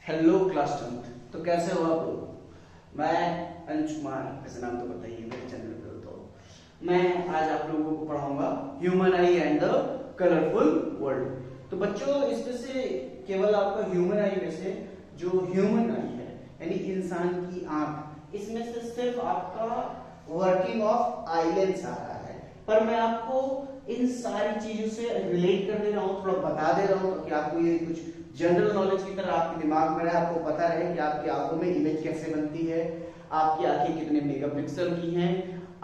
Hello class 10th। तो कैसे हो आप लोग? मैं अंश कुमार, ऐसे नाम तो बताइए मेरे चैनल पे। तो मैं आज आप लोगों को पढ़ाऊंगा human I and the colourful world. तो बच्चों, इसमें से केवल आपका ह्यूमन आई में से जो ह्यूमन आई है यानी इंसान की आंख, इसमें से सिर्फ आपका वर्किंग ऑफ आईलेंस आ रहा है। पर मैं आपको इन सारी चीजों से रिलेट कर दे रहा हूँ, थोड़ा बता दे रहा हूँ ताकि आपको ये कुछ जनरल नॉलेज की तरह आपके दिमाग में रहे, आपको पता रहे कि आपकी आंखों में इमेज कैसे बनती है, आपकी आंखें कितने मेगापिक्सल की हैं,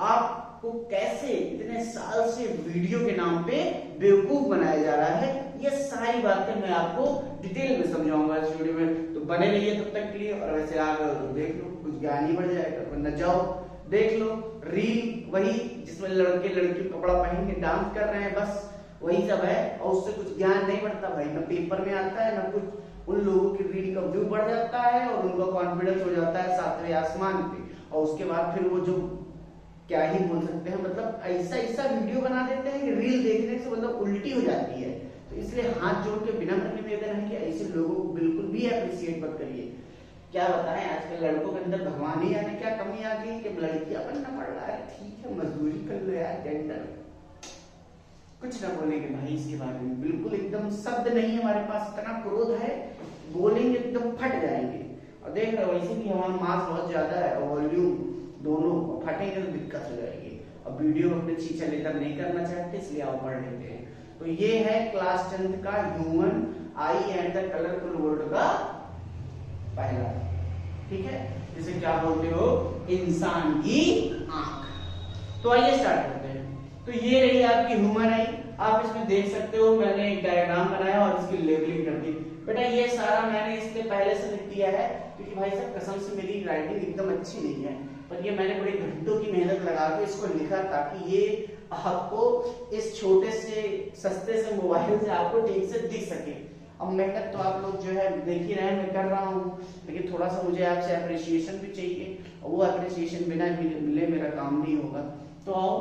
आपको कैसे इतने साल से वीडियो के नाम पे बेवकूफ बनाया जा रहा है। ये सारी बातें मैं आपको डिटेल में समझाऊंगा इस वीडियो में। तो बने रहिए तब तक के लिए। और वैसे आ गए तो देख लो, कुछ ज्ञान ही बढ़ जाएगा, वरना जाओ देख लो रील, वही जिसमें लड़के लड़की कपड़ा पहन के डांस कर रहे हैं, बस वही सब है। और उससे कुछ ज्ञान नहीं बढ़ता भाई, ना पेपर में आता है ना कुछ। उन लोगों की रीड का व्यू बढ़ जाता है और उनका कॉन्फिडेंस हो जाता है 7वें आसमान पे। और उसके बाद फिर वो जो क्या ही बोल सकते हैं, मतलब ऐसा ऐसा वीडियो बना देते हैं कि रील देखने से मतलब उल्टी हो जाती है। तो इसलिए हाथ जोड़ के बिना मन निवेदन है कि ऐसे लोगों को बिल्कुल भी अप्रिशिएट मत करिए। क्या बताएं, आजकल लड़कों के अंदर भगवान ही जाने क्या कमी आ गई कि लड़कियां बनना पड़ रहा है। ठीक है, मजदूरी कर लो यार, जेंडर कुछ ना बोलेंगे भाई इसके बारे में, बिल्कुल एकदम शब्द नहीं है हमारे पास, इतना क्रोध है, बोलेंगे एकदम फट जाएंगे। और देख रहे हो वैसे भी हमारा मास बहुत ज्यादा है और वॉल्यूम दोनों, फटेंगे तो दिक्कत हो जाएगी। अब वीडियो अपने चीचा लेकर नहीं करना चाहते, इसलिए आप पढ़ लेते हैं। तो ये है क्लास 10th का human I and the colourful world का पहला, ठीक है, जिसे क्या बोलते हो, इंसान की आंख। तो आइए स्टार्ट करते हैं। तो ये रही आपकी ह्यूमन आई। आप इसमें देख सकते हो मैंने एक डायग्राम बनाया और इसकी लेबलिंग कर दी। बेटा ये सारा मैंने इसके पहले से लिख दिया है, क्योंकि भाई साहब कसम से मेरी राइटिंग एकदम अच्छी नहीं है, पर ये मैंने बड़ी घंटों की मेहनत लगा के इसको लिखा ताकि ये आपको इस छोटे से सस्ते से मोबाइल से आपको ठीक से दिख सके। अब मेहनत तो आप लोग जो है देख ही रहे हैं मैं कर रहा हूँ, लेकिन थोड़ा सा मुझे आपसे अप्रिसिएशन भी चाहिए, और वो अप्रिसिएशन बिना मिले मेरा काम नहीं होगा। तो आओ,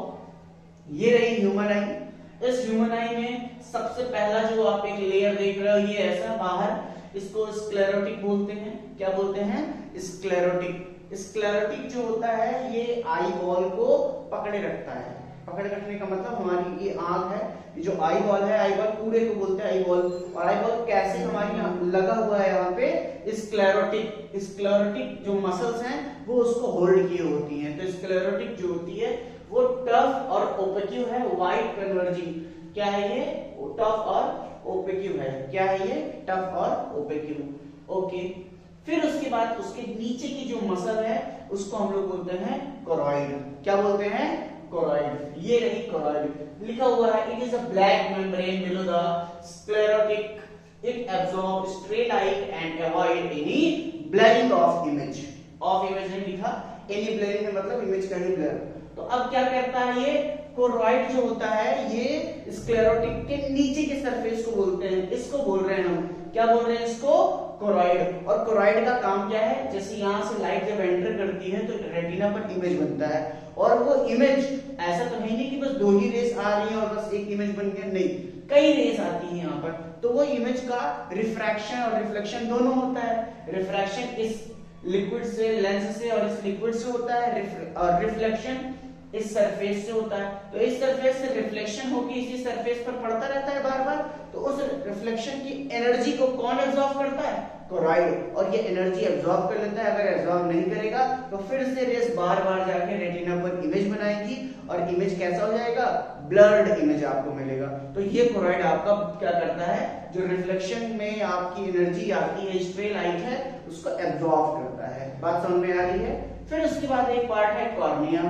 ये रही ह्यूमन आई। इस ह्यूमन आई में सबसे पहला जो आप एक लेयर देख रहे हो, ये ऐसा बाहर, इसको स्क्लेरोटिक बोलते हैं। क्या बोलते हैं? स्क्लेरोटिक। स्क्लेरोटिक जो होता है ये आई बॉल को पकड़े रखता है। पकड़े रखने का मतलब हमारी ये आंख है, ये जो आई बॉल है, आई बॉल पूरे को बोलते हैं आई बॉल। और आई बॉल कैसे हमारी लगा हुआ है यहाँ पे स्क्लेरोटिक। स्क्लेरोटिक जो मसल्स हैं वो उसको होल्ड किए होती हैं। तो स्क्लेरोटिक जो होती है वो टफ और ओपेक्यू है, वाइट कन्वर्जिंग। क्या है ये? टफ और ओपेक्यू है। क्या है ये? टफ और ओपेक्यू। ओके, फिर उसके बाद उसके नीचे की जो मसल है उसको हम लोग बोलते हैं कोरॉइड। क्या बोलते हैं? कोरॉइड। ये रही कोरॉइड, लिखा हुआ है it is a black membrane below the sclerotic, it absorb stray light and avoid any blurring of image. Of image नहीं लिखा, एनी ब्लरिंग है मतलब इमेज का ही ब्लर। तो अब क्या करता है ये कोरॉइड जो होता है, ये स्क्लेरोटिक के नीचे के सरफेस को बोलते हैं, इसको बोल रहे हैं हम, क्या बोल रहे हैं इसको? कोरॉइड। और कोरॉइड का काम क्या है? जैसे यहां से लाइट जब एंटर करती है तो रेटिना पर इमेज बनता है, और वो इमेज ऐसा तो है नहीं कि बस दो ही रेस आ रही है और बस एक इमेज बन गया, नहीं, कई रेस आती है यहाँ पर। तो वो इमेज का रिफ्रैक्शन और रिफ्लेक्शन दोनों होता है। रिफ्रैक्शन इस लिक्विड से, लेंस से, और इस लिक्विड से होता है, और रिफ्लेक्शन इस सरफेस से होता है। तो इस सरफेस से रिफ्लेक्शन होकर इसी सरफेस पर पड़ता रहता है बार बार। तो उस रिफ्लेक्शन की एनर्जी को कौन एब्जॉर्ब करता है? कोरॉइड। और ये एनर्जी एब्जॉर्ब कर लेता है। अगर एब्जॉर्ब नहीं करेगा तो फिर से रेस बार बार जाके रेटिना पर इमेज बनाएगी, और इमेज कैसा हो जाएगा? ब्लर्ड इमेज आपको मिलेगा। तो ये कोरॉइड आपका क्या करता है? जो रिफ्लेक्शन में आपकी एनर्जी आती है, स्ट्रे लाइट है, उसको एब्जॉर्ब करता है। बात समझ में आ रही है? फिर उसके बाद एक पार्ट है कॉर्निया।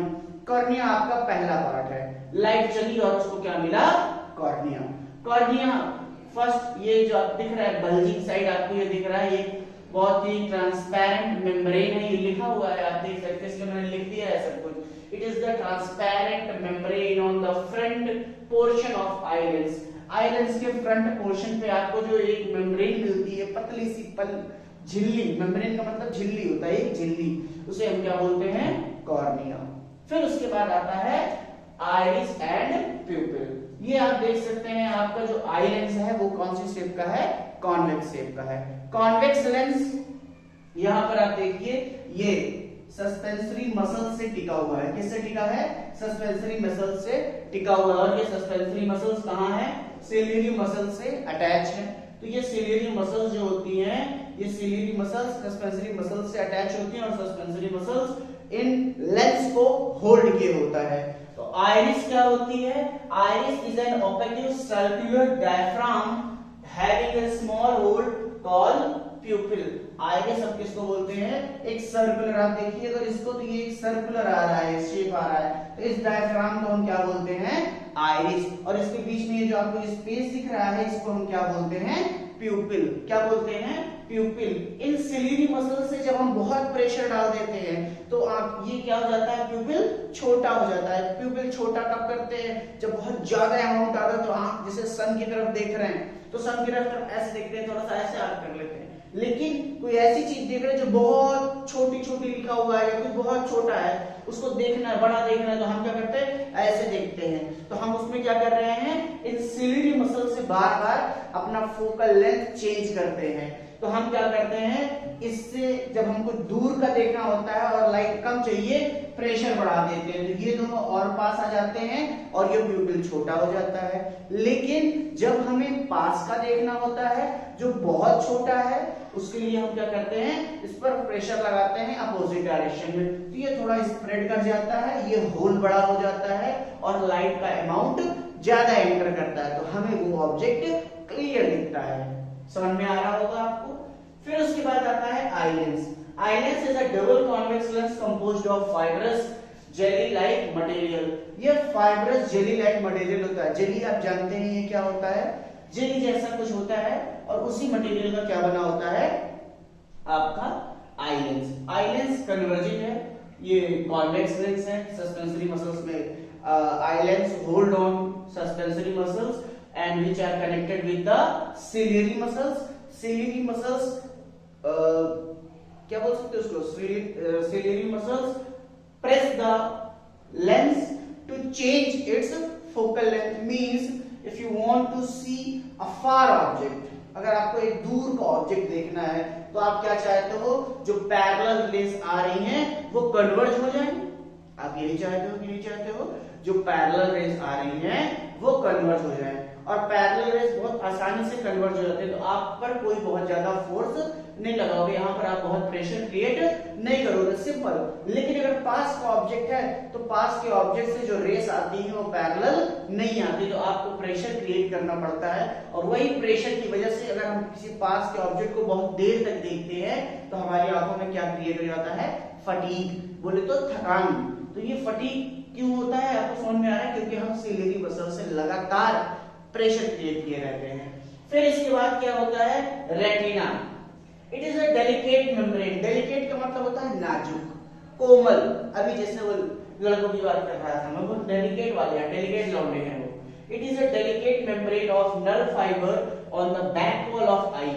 कॉर्निया आपका पहला पार्ट है। लाइट चली और उसको क्या मिला? कॉर्निया। कॉर्निया फर्स्ट, ये जो आप दिख रहा है बल्जिंग साइड आपको ये दिख रहा है, ये बहुत ही ट्रांसपेरेंट मेम्ब्रेन है, ये लिखा हुआ है आप देख सकते हैं, इसलिए मैंने लिख दिया है सब कुछ। It is the transparent membrane on the front portion of eye lens. Eye lens के फ्रंट पोर्शन पे आपको जो एक मेम्ब्रेन मिलती है, पतली सी झिल्ली। मेम्ब्रेन का मतलब झिल्ली होता है, एक झिल्ली, उसे हम क्या बोलते हैं? कॉर्निया। फिर उसके बाद आता है आइरिस एंड प्यूपिल। ये आप देख सकते हैं आपका जो आई लेंस है वो कौन सी शेप का है, कॉन्वेक्स शेप का है। कॉन्वेक्स लेंस यहां पर आप देखिए ये सस्पेंसरी मसल से टिका हुआ है। किससे टिका है, सस्पेंसरी मसल से टिका हुआ है। और ये सस्पेंसरी मसल्स कहां है, सिलियरी मसल से अटैच है। तो ये सिलियरी मसल्स जो होती हैं, ये सिलियरी मसल्स सस्पेंसरी मसल्स से अटैच होती हैं और सस्पेंसरी मसल्स इन लेंस को होल्ड किए होता है। तो आइरिस क्या होती है, iris is an opaque circular diaphragm having a small hole called pupil. Iris अब किसको बोलते हैं, एक सर्कुलर, आप देखिए अगर इसको तो ये एक सर्कुलर आ रहा है, शेप आ रहा है, तो इस डायफ्राम को हम क्या बोलते हैं, आइरिस। और इसके बीच में ये जो आपको स्पेस दिख रहा है इसको हम क्या बोलते हैं, प्यूपिल। क्या बोलते हैं, प्यूपिल। इन सिलियरी मसल से जब हम बहुत प्रेशर डाल देते हैं तो आप ये क्या हो जाता है, प्यूपिल छोटा हो जाता है। प्यूपिल छोटा कब करते हैं, जब बहुत ज्यादा अमाउंट आता है। तो आप जैसे सन की तरफ देख रहे हैं तो सन की तरफ ऐसे देखते हैं, थोड़ा सा ऐसे आर्क कर लेते हैं। लेकिन कोई ऐसी चीज देख रहे हैं जो बहुत छोटी छोटी लिखा हुआ है या कुछ बहुत छोटा है, उसको देखना है, बड़ा देखना है, तो हम क्या करते हैं, ऐसे देखते हैं। तो हम उसमें क्या कर रहे हैं, इन सिलियरी मसल से बार बार अपना फोकल लेंथ चेंज करते हैं। तो हम क्या करते हैं, इससे जब हमको दूर का देखना होता है और लाइट कम चाहिए, प्रेशर बढ़ा देते हैं, तो ये दोनों और पास आ जाते हैं और ये प्यूपिल छोटा हो जाता है। लेकिन जब हमें पास का देखना होता है जो बहुत छोटा है, उसके लिए हम क्या करते हैं, इस पर प्रेशर लगाते हैं अपोजिट डायरेक्शन में, तो ये थोड़ा स्प्रेड कर जाता है, ये होल बड़ा हो जाता है और लाइट का अमाउंट ज्यादा एंटर करता है, तो हमें वो ऑब्जेक्ट क्लियर दिखता है। समझ में आ रहा होगा आपको। फिर उसके बाद आता है eye lens. Eye lens is a double convex lens composed of fibrous jelly like material. ये फाइब्रस जेली लाइक मटेरियल होता है। जेली आप जानते हैं ये क्या होता है, जेली जैसा कुछ होता है और उसी मटेरियल का क्या बना होता है, आपका eye lens. Eye lens converging है, ये कॉन्वेक्स लेंस है। सस्पेंसरी मसल्स में eye lens hold on suspensory muscles and which are connected with the ciliary muscles. Ciliary muscles क्या बोल सकते हैं उसको, ciliary muscles press the lens to change its focal length. Means if you want to see a far object, अगर आपको एक दूर का ऑब्जेक्ट देखना है तो आप क्या चाहते हो, जो पैरेलल रेस आ रही हैं वो कन्वर्ज हो जाएं। आप यही चाहते हो कि नहीं चाहते हो, जो पैरेलल रेस आ रही हैं वो कन्वर्ज हो जाएं। और पैरेलल रेस बहुत आसानी से कन्वर्ज हो जाते हैं, तो आप पर कोई बहुत ज्यादा फोर्स नहीं लगाओगे, यहाँ पर आप बहुत प्रेशर क्रिएट नहीं करोगे, सिंपल। लेकिन अगर पास का ऑब्जेक्ट है तो पास के ऑब्जेक्ट से जो रेस आती है वो पैरेलल नहीं आती, तो आपको प्रेशर क्रिएट करना पड़ता है। और वही प्रेशर की वजह से अगर हम किसी पास के ऑब्जेक्ट को बहुत देर तक देखते हैं तो हमारी आंखों में क्या क्रिएट हो जाता है, फटीग, बोले तो थकान। तो ये फटीग क्यों होता है, आपको समझ में आ रहा है, क्योंकि हम सिलियरी मसल से लगातार प्रेशर क्रिएट किए रहते हैं। फिर इसके बाद क्या होता है, retina. It is a delicate membrane. Delicate का मतलब होता है नाजुक, कोमल। अभी जैसे वो लड़कों की बात कर रहा था मैं, वो डेलिकेट वाले हैं, डेलिकेट लौंडे हैं वो। It is a delicate membrane of nerve fibre on the back wall of eye.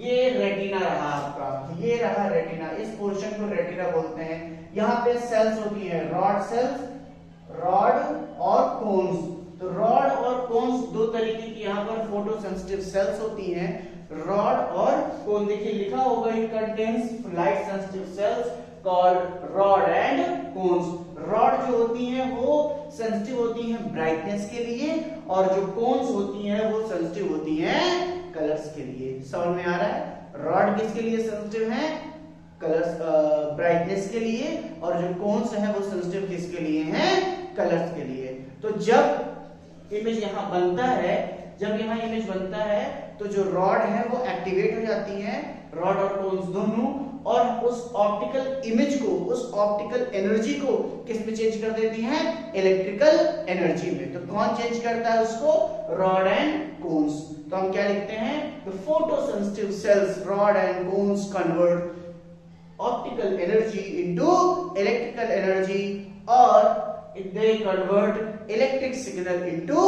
ये रेटिना रहा आपका, ये रहा रेटिना, इस पोर्शन को रेटिना बोलते हैं। यहाँ पे सेल्स होती है, रॉड सेल्स, रॉड और कोन्स। तो रॉड और कोन्स दो तरीके की यहाँ पर फोटोसेंसिटिव सेल्स होती हैं, रॉड और कोन। देखिए लिखा होगा, it contains light sensitive cells called rod and cones. Rod जो होती हैं वो सेंसिटिव होती हैं ब्राइटनेस के लिए, और जो कोन्स होती हैं वो सेंसिटिव होती हैं कलर्स के लिए। समझ में आ रहा है, रॉड किसके लिए सेंसिटिव है, कलर्स, ब्राइटनेस के लिए, और जो कोन्स है वो सेंसिटिव किसके लिए हैं, कलर्स के लिए। तो जब इमेज यहाँ बनता है, जब यहाँ इमेज बनता है तो जो रॉड है वो एक्टिवेट हो जाती है, रॉड और कोन्स दोनों, और उस ऑप्टिकल इमेज को, उस ऑप्टिकल एनर्जी को किस में चेंज कर देती हैं, इलेक्ट्रिकल एनर्जी में। तो कौन चेंज करता है उसको, रॉड एंड कोन्स। तो हम क्या लिखते हैं, the photosensitive cells rod and cones convert optical energy into electrical energy, और they convert electric signal into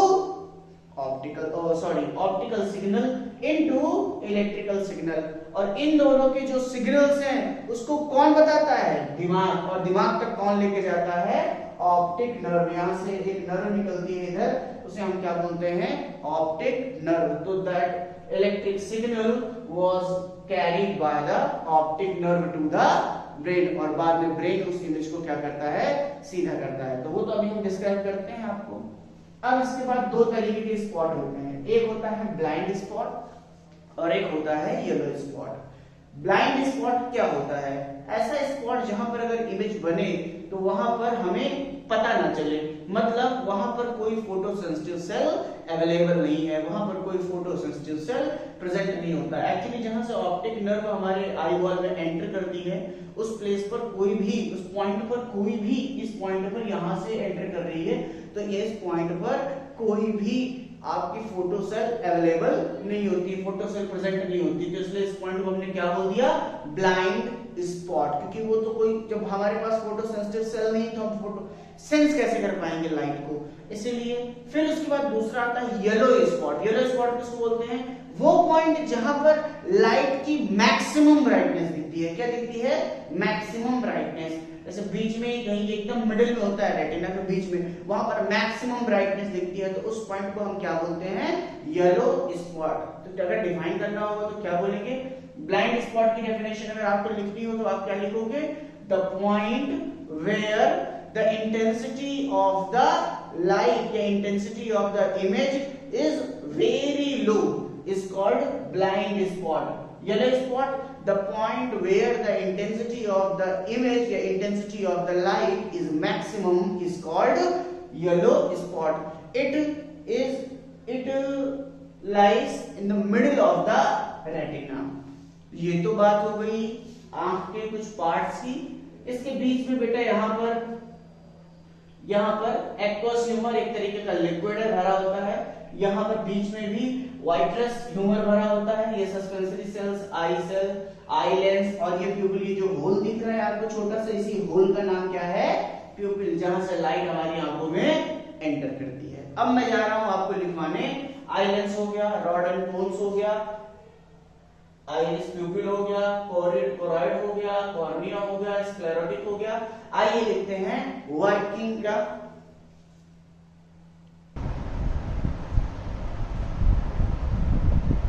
optical signal into electrical signal। और इन दोनों के जो सिग्नल्स हैं उसको कौन बताता है, दिमाग। और दिमाग तक कौन लेके जाता है, ऑप्टिक नर्व। यहाँ से एक नर्व निकलती है इधर, उसे हम क्या बोलते हैं, ऑप्टिक नर्व। तो that electric signal was carried by the optic nerve to the brain, और बाद में ब्रेन उस इमेज को क्या करता है, सीधा करता है। तो वो तो अभी हम डिस्क्राइब करते हैं आपको। अब इसके बाद दो तरीके के स्पॉट होते हैं, एक होता है ब्लाइंड स्पॉट और एक होता है येलो स्पॉट। ब्लाइंड स्पॉट क्या होता है, ऐसा स्पॉट जहां पर अगर इमेज बने तो वहां पर हमें पता ना चले, मतलब वहां पर कोई फोटो सेंसिटिव सेल अवेलेबल नहीं है, वहां पर कोई फोटो सेंसिटिव सेल प्रेजेंट नहीं होता। एक्चुअली जहां से ऑप्टिक नर्व हमारे आई बॉल में एंटर करती है, उस प्लेस पर कोई भी, उस पॉइंट पर कोई भी, इस पॉइंट पर यहां से एंटर कर रही है, तो ये इस पॉइंट पर कोई भी आपकी फोटो सेल अवेलेबल नहीं होती, फोटो सेल प्रेजेंट नहीं होती। तो इसलिए इस पॉइंट को हमने क्या बोल दिया, ब्लाइंड स्पॉट, क्योंकि वो तो कोई, जब हमारे पास फोटो सेंसिटिव सेल नहीं तो हम फोटो सेंस कैसे कर पाएंगे लाइट को, इसीलिए। फिर उसके बाद दूसरा आता है येलो स्पॉट। येलो स्पॉट किसको बोलते हैं, वो पॉइंट जहां पर लाइट की मैक्सिमम ब्राइटनेस दिखती है। क्या दिखती है, मैक्सिमम ब्राइटनेस। जैसे बीच में कहीं एकदम मिडिल में होता है रेटिना के बीच में, वहां पर मैक्सिमम ब्राइटनेस दिखती है, तो उस पॉइंट को हम क्या बोलते हैं, येलो स्पॉट। तो अगर डिफाइन करना होगा तो क्या बोलेंगे, ब्लाइंड स्पॉट की डेफिनेशन अगर आपको लिखनी हो तो आप क्या लिखोगे, the point where the intensity of the light, the intensity of the image is very low is called blind spot. Yellow spot, the point where the intensity of the image, the intensity of the light is maximum is called yellow spot. It lies in the middle of the retina. ये तो बात हो गई आंख के कुछ parts की। इसके बीच में बेटा यहाँ पर एक्वस ह्यूमर एक तरीके का लिक्विड भरा होता है, यहाँ पर बीच में भी वाइट्रस ह्यूमर भरा होता है। ये सस्पेंसरी सेल्स, आई सेल, आई लेंस, और ये प्यूपिल, ये जो होल दिख रहा है आपको छोटा सा, इसी होल का नाम क्या है, प्यूपिल, जहां से लाइट हमारी आंखों में एंटर करती है। अब मैं जा रहा हूं आपको लिखवाने, आई लेंस हो गया, रॉड एंड कोन्स हो गया, आइरिस प्यूपिल हो गया, कोरॉइड हो गया, कॉर्निया हो गया, स्क्लेरोटिक हो गया। आइए लिखते हैं वर्किंग का।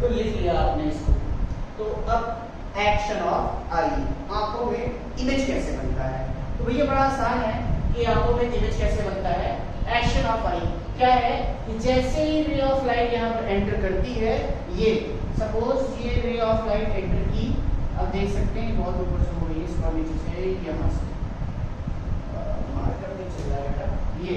तो लिख लिया आपने इसको। तो अब एक्शन ऑफ आई, आंखों में इमेज कैसे बनता है, तो भैया बड़ा आसान है कि आंखों में इमेज कैसे बनता है। एक्शन ऑफ आई क्या है कि जैसे ही रे ऑफ लाइट यहाँ पर एंटर करती है, ये सपोज ये रे ऑफ लाइट एंटर की, अब देख सकते हैं बहुत ऊपर से हो रही है, इसका नीचे से यहाँ से मार्कर में चल जाएगा। ये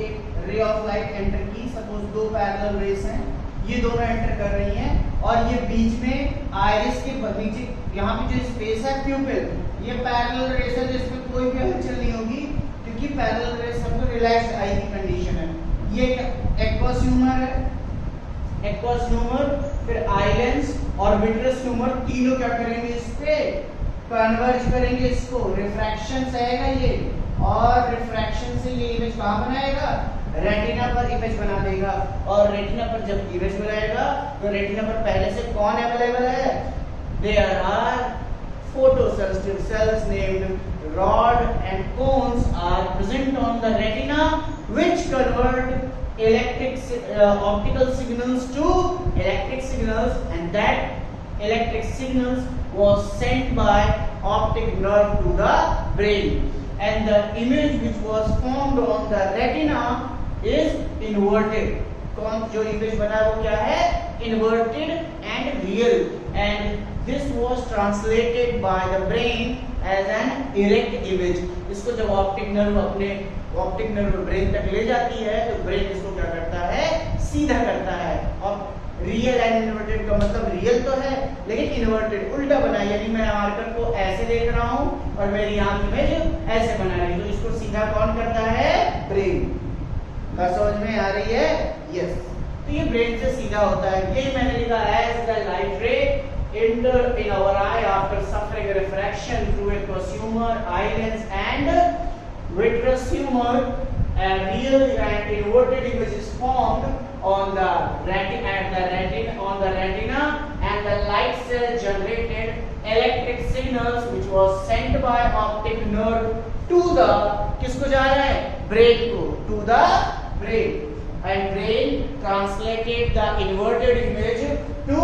एक रे ऑफ लाइट एंटर की, सपोज दो पैरेलल रेस हैं, ये दोनों एंटर कर रही हैं, और ये बीच में आइरिस के नीचे यहाँ पे जो स्पेस है प्यूपिल, ये पैरेलल रेस है जिसमें कोई भी हलचल नहीं होगी, क्योंकि पैरेलल रेस सबको रिलैक्स्ड आई की कंडीशन है। ये एक्वस ह्यूमर है, एक्वस ह्यूमर, फिर आई लेंस और विट्रस ह्यूमर, तीनों क्या करेंगे, इस पे कन्वर्ज करेंगे, इसको रिफ्रैक्शन से आएगा ये, और रिफ्रैक्शन से ये इमेज कहां बनाएगा, रेटिना पर इमेज बना देगा। और रेटिना पर जब इमेज बनाएगा तो रेटिना पर पहले से कौन अवेलेबल है, there are photosensitive cells named rod and cones are present on the retina which convert optical signals to electric signals, and that electric signals was sent by optic nerve to the brain, and the image which was formed on the retina is inverted. कौन जो image बना है वो क्या है, inverted and real, and this was translated by the brain as an erect image. इसको जब optic nerve brain तक ले जाती है तो ब्रेन इसको क्या करता है, सीधा करता है। और रियल एंड इन्वर्टेड का मतलब रियल तो है लेकिन इन्वर्टेड, उल्टा बना, यानी मैं मार्कर को ऐसे देख रहा हूं और मेरी आंख इमेज ऐसे बना रही है, तो इसको सीधा कौन करता है, ब्रेन। बात समझ में आ रही है, यस। तो ये ब्रेन से सीधा होता है। ये मैंने लिखा as the light ray enter in our eye after suffering refraction through a prosumer, eye lens and vitreous humor, a real and inverted image is formed on the retina, and the light cell generated electric signals which was sent by optic nerve to the, किसको जा रहा है, brain को, to the and brain translated the inverted image to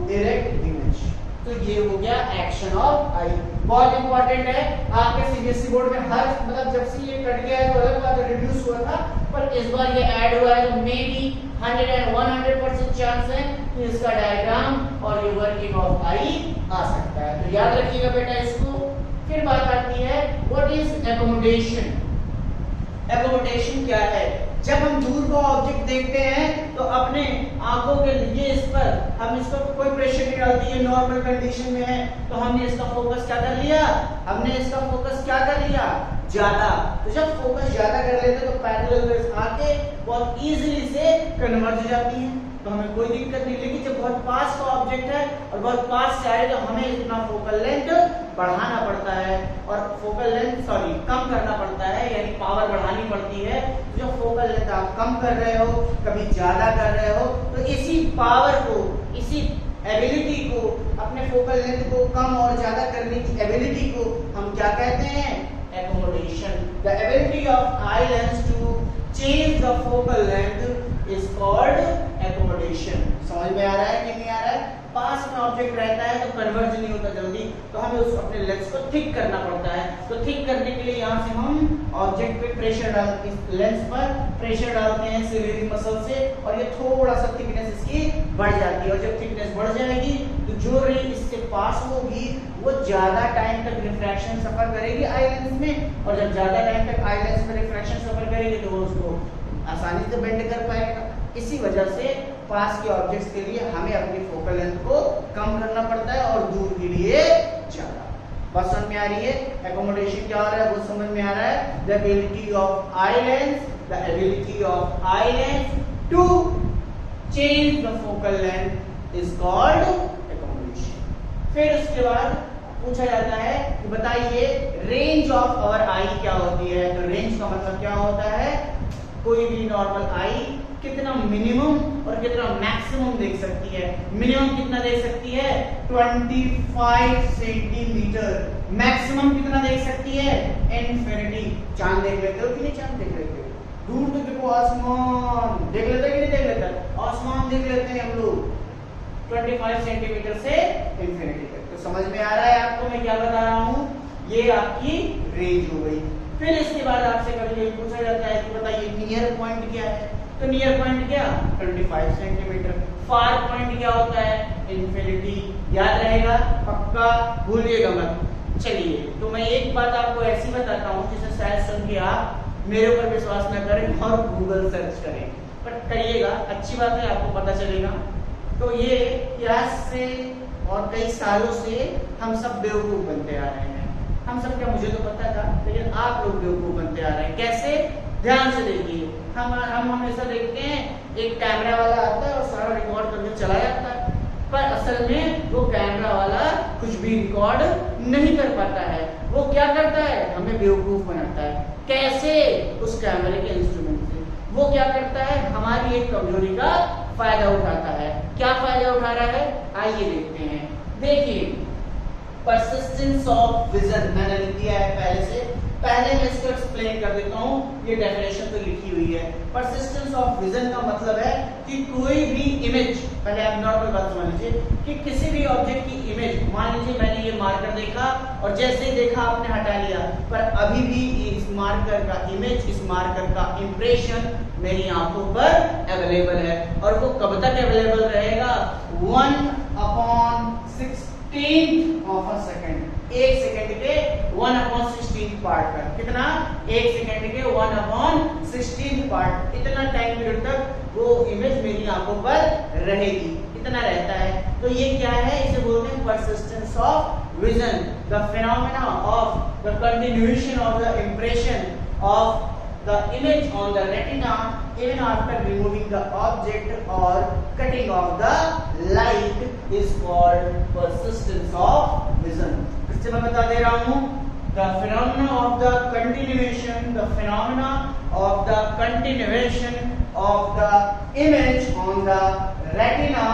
direct image। तो ये हो गया action of आई। बहुत इंपॉर्टेंट है, आपके सीबीएसई बोर्ड में हर मतलब जब से ये कट गया है तो अलग बात है, रिड्यूस हुआ था, पर इस बार ये ऐड हुआ है तो मे बी 100 and 100% चांस है कि इसका डायग्राम और ये वर्किंग ऑफ आई आ सकता है। तो याद रखिएगा बेटा इसको। फिर बात आती है व्हाट इज एकोमोडेशन। एकोमोडेशन क्या है? जब हम दूर का ऑब्जेक्ट देखते हैं तो अपने आंखों के लिए इस पर हम इसको कोई प्रेशर नहीं डालते, ये नॉर्मल कंडीशन में है, तो हमने इसका फोकस क्या कर लिया? हमने इसका फोकस क्या कर लिया? ज्यादा। तो जब फोकस ज्यादा कर लेते हैं तो पैरेलल रेज आके बहुत इजीली से कन्वर्ज हो जाती है, तो हमें कोई दिक्कत नहीं। लेकिन जब बहुत पास का ऑब्जेक्ट है और बहुत पास से आए तो हमें इतना फोकल लेंथ बढ़ाना पड़ता है और फोकल लेंथ कम करना पड़ता है, यानी पावर बढ़ानी पड़ती है। जो फोकल लेंथ आप कम कर रहे हो, कभी ज्यादा कर रहे हो, तो इसी पावर को, इसी एबिलिटी को, अपने फोकल लेंथ को कम और ज्यादा करने की एबिलिटी को हम क्या कहते हैं? Accommodation. The ability of eye lens to change the focal length is called accommodation. समझ में आ रहा है कि नहीं आ रहा है? पास में ऑब्जेक्ट रहता है तो कन्वर्ज नहीं होता जल्दी, तो हमें उस अपने लेंस को थिक करना पड़ता है। तो थिक करने के लिए यहाँ से हम ऑब्जेक्ट पे प्रेशर डालते हैं, लेंस पर प्रेशर डालते हैं सिलेरी मसल से, और ये थोड़ा सा थिकनेस इसकी बढ़ जाती है। और जब थिकनेस बढ़ जाएगी तो जो रे इससे पास होगी वो ज्यादा टाइम तक रिफ्रैक्शन सफर करेगी आई लेंस में, और जब ज्यादा टाइम तक आई लेंस में रिफ्रैक्शन सफर करेगी तो वो उसको आसानी से बेंड कर पाएगा। इसी वजह से पास के ऑब्जेक्ट्स के लिए हमें अपनी फोकल लेंथ को कम करना पड़ता है और दूर के लिए ज्यादा। बात समझ में आ रही है? एकोमोडेशन क्या हो रहा है वो समझ में आ रहा है। The ability of eye lens, the ability of eye lens to change the focal length is called accommodation. फिर उसके बाद पूछा जाता है कि बताइए रेंज ऑफ आवर आई क्या होती है। तो रेंज का मतलब क्या होता है? कोई भी नॉर्मल आई कितना मिनिमम और कितना मैक्सिमम देख सकती है। मिनिमम कितना देख सकती है? 25 सेंटीमीटर। मैक्सिमम कितना देख सकती है? इनफिनिटी। चांद देख लेते हो कि नहीं? चांद देख लेते हो? दूर तो देखो, आसमान देख लेते कि नहीं देख लेते? आसमान देख लेते हैं हम लोग 25 सेंटीमीटर से इनफिनिटी तक। तो समझ में आ रहा है आपको मैं क्या बता रहा हूँ? ये आपकी रेंज हो गई। फिर इसके बाद आपसे कभी पूछा जाता है कि बताइए नियर पॉइंट क्या है। तो नियर पॉइंट क्या? 25 सेंटीमीटर। फार पॉइंट क्या होता है? इनफिनिटी। याद रहेगा? पक्का भूलिएगा मत। चलिए, तो मैं एक बात आपको ऐसी बताता हूँ जिसे शायद सुन के आप मेरे ऊपर विश्वास न करें और गूगल सर्च करें, पर करिएगा, अच्छी बात है, आपको पता चलेगा। तो ये क्लास से और कई सालों से हम सब बेवकूफ बनते आ रहे हैं। हम सब क्या, मुझे तो पता था, लेकिन आप लोग बेवकूफ बनते आ रहे हैं। कैसे? ध्यान से देखिए। हम हमेशा देखते हैं एक कैमरा वाला आता है और सारा रिकॉर्ड करके चला जाता है, पर असल में वो कैमरा वाला कुछ भी रिकॉर्ड नहीं कर पाता है। वो क्या करता है? हमें बेवकूफ बनाता है। कैसे? उस कैमरे के इंस्ट्रूमेंट से। वो क्या करता है? हमारी एक कमजोरी का फायदा उठाता है। क्या फायदा उठा रहा है? आइए देखते हैं। देखिए, परसिस्टेंस ऑफ विजन मैंने लिख दिया है पहले से। पहले मैं इसको एक्सप्लेन कर देता हूँ, ये डेफिनेशन तो लिखी हुई है। परसिस्टेंस ऑफ विजन का मतलब है कि कोई भी इमेज, पहले आप नॉर्मल बात समझ लीजिए कि किसी भी ऑब्जेक्ट की इमेज, मान लीजिए मैंने ये मार्कर देखा और जैसे ही देखा आपने हटा लिया, पर अभी भी इस मार्कर का इमेज, इस मार्कर का इंप्रेशन मेरी आंखों पर अवेलेबल है। और वो कब तक अवेलेबल रहेगा? 1/16 ऑफ अ सेकंड। एक सेकंड के 1/16 पार्ट का कितना? एक सेकंड के 1/16 पार्ट। इतना टाइम पीरियड तक वो इमेज मेरी आंखों पर रहेगी, इतना रहता है। तो ये क्या है? इसे बोलते हैं persistence of vision, the phenomena of the continuation of the impression of the image on the retina even after removing the object or cutting off the light is called persistence of vision। इससे मैं बता दे रहा हूँ, the phenomena of the continuation, the phenomena of the continuation of the image on the retina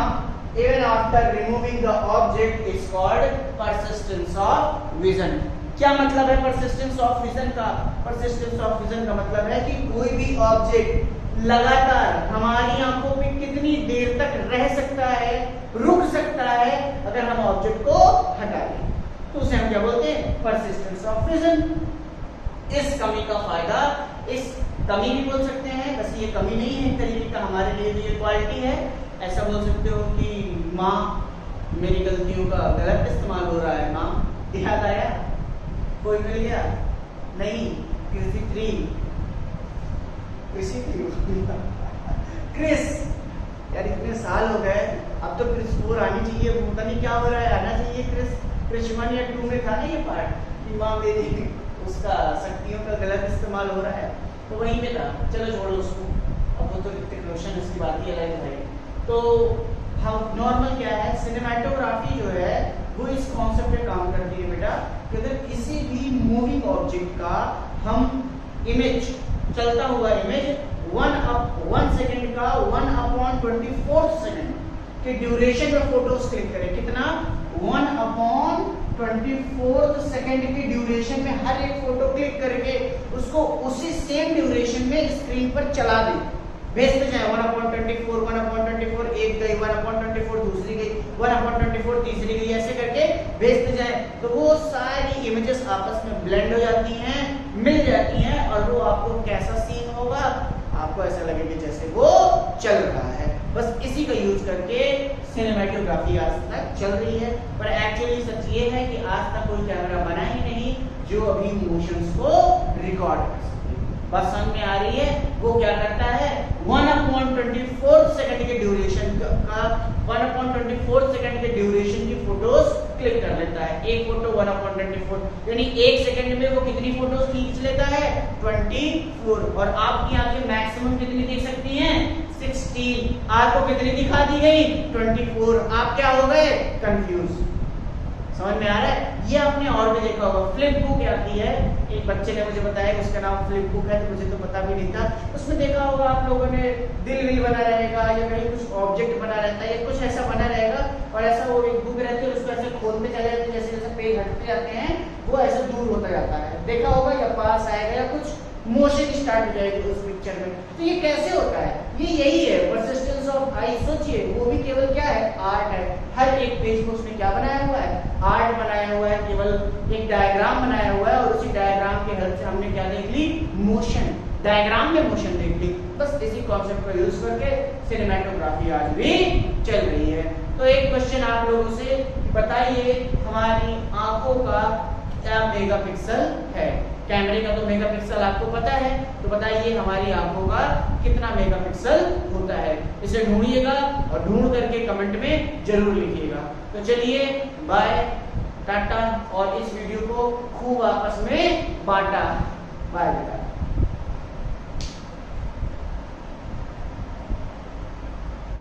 even after removing the object is called persistence of vision। क्या मतलब है persistence of vision का? Persistence of vision का मतलब है कि कोई भी ऑब्जेक्ट लगातार हमारी आंखों पे कितनी देर तक रह सकता है, रुक सकता है अगर हम ऑब्जेक्ट को हटा दें, तो उसे हम क्या बोलते हैं, परसिस्टेंस ऑफ विजन। इस कमी का फायदा, इस कमी भी बोल सकते हैं, बस ये कमी नहीं है, एक तरीके का हमारे लिए भी ये क्वालिटी है। ऐसा बोल सकते हो कि माँ मेरी गलतियों का गलत इस्तेमाल हो रहा है, माँ याद आया, कोई मिल गया नहीं, कृषि 3 क्रिस, यार इतने साल हो गए, अब तो क्रिस 4 आनी चाहिए, पता नहीं क्या हो रहा है, आना चाहिए क्रिस 1 या 2 में था ना ये पार्ट कि माँ मेरी उसका शक्तियों का गलत इस्तेमाल हो रहा है, तो वहीं पे था। चलो छोड़ो उसको, अब वो तो ऋतिक रोशन, इसकी बात ही अलग है। तो हम नॉर्मल क्या है, सिनेमैटोग्राफी जो है वो इस कॉन्सेप्ट पे काम करती है बेटा कि अगर किसी भी मूविंग ऑब्जेक्ट का हम इमेज, चलता हुआ इमेज 1 सेकंड का 1/24 सेकंड के ड्यूरेशन में फोटोज क्लिक करें, कितना 1/24 सेकंड के ड्यूरेशन में हर एक फोटो क्लिक करके उसको उसी सेम ड्यूरेशन में स्क्रीन पर चला दें, भेजते जाए 1/24, 1/24, एक गई 1/24, दूसरी गई 1/24, तीसरी गई, ऐसे करके भेजते जाए, तो वो सारी इमेजेस आपस में ब्लेंड हो जाती हैं, मिल जाती हैं, और वो आपको कैसा सीन होगा, आपको ऐसा लगेगा जैसे वो चल रहा है। बस इसी का यूज करके सिनेमैटोग्राफी आज तक चल रही है, पर एक्चुअली सच ये है कि आज तक कोई कैमरा बना ही नहीं जो अभी मोशंस को रिकॉर्ड कर सके। बस समझ में आ रही है, वो क्या करता है, 1/24 सेकंड के ड्यूरेशन का 1/24 सेकंड के ड्यूरेशन की फोटोज क्लिक कर लेता है। एक फोटो 1/24, यानी एक सेकंड में वो कितनी फोटोज खींच लेता है, 24, और आपकी आंखें मैक्सिमम कितनी देख सकती हैं, 16, आपको कितनी दिखा दी गई, 24, आप क्या हो गए, कंफ्यूज। समझ में आ रहा है, ये आपने और भी देखा होगा, फ्लिप बुक आती है, एक बच्चे ने मुझे बताया कि उसका नाम फ्लिप बुक है, तो मुझे तो पता भी नहीं था। उसमें देखा होगा आप लोगों ने, दिल विल बना रहेगा या कहीं कुछ ऑब्जेक्ट बना रहता है या कुछ ऐसा बना रहेगा, और ऐसा वो एक बुक रहती है, उसको ऐसे खोलते चले जाते हैं, जैसे जैसे पेज हटते जाते हैं वो ऐसे दूर होता जाता है, देखा होगा, या पास आएगा या कुछ मोशन स्टार्ट हो जाएगी उस पिक्चर में। तो ये कैसे होता है, ये यही है परसिस्टेंस ऑफ आई। सोचिए, वो भी केवल क्या है, आर्ट है। हर एक पेज को उसने क्या बनाया हुआ है, आर्ट बनाया हुआ है, केवल एक डायग्राम बनाया हुआ है, और उसी डायग्राम के हेल्प से हमने क्या देख ली, मोशन, डायग्राम में मोशन देख ली। बस इसी कॉन्सेप्ट का यूज करके सिनेमैटोग्राफी आज भी चल रही है। तो एक क्वेश्चन आप लोगों से, बताइए हमारी आंखों का क्या मेगापिक्सल है। कैमरे का तो मेगापिक्सल आपको पता है, तो बताइए हमारी आंखों का कितना मेगापिक्सल होता है। इसे ढूंढिएगा और ढूंढ करके कमेंट में जरूर लिखिएगा। तो चलिए बाय, टाटा, और इस वीडियो को खूब आपस में बांटा। बाय बेटा।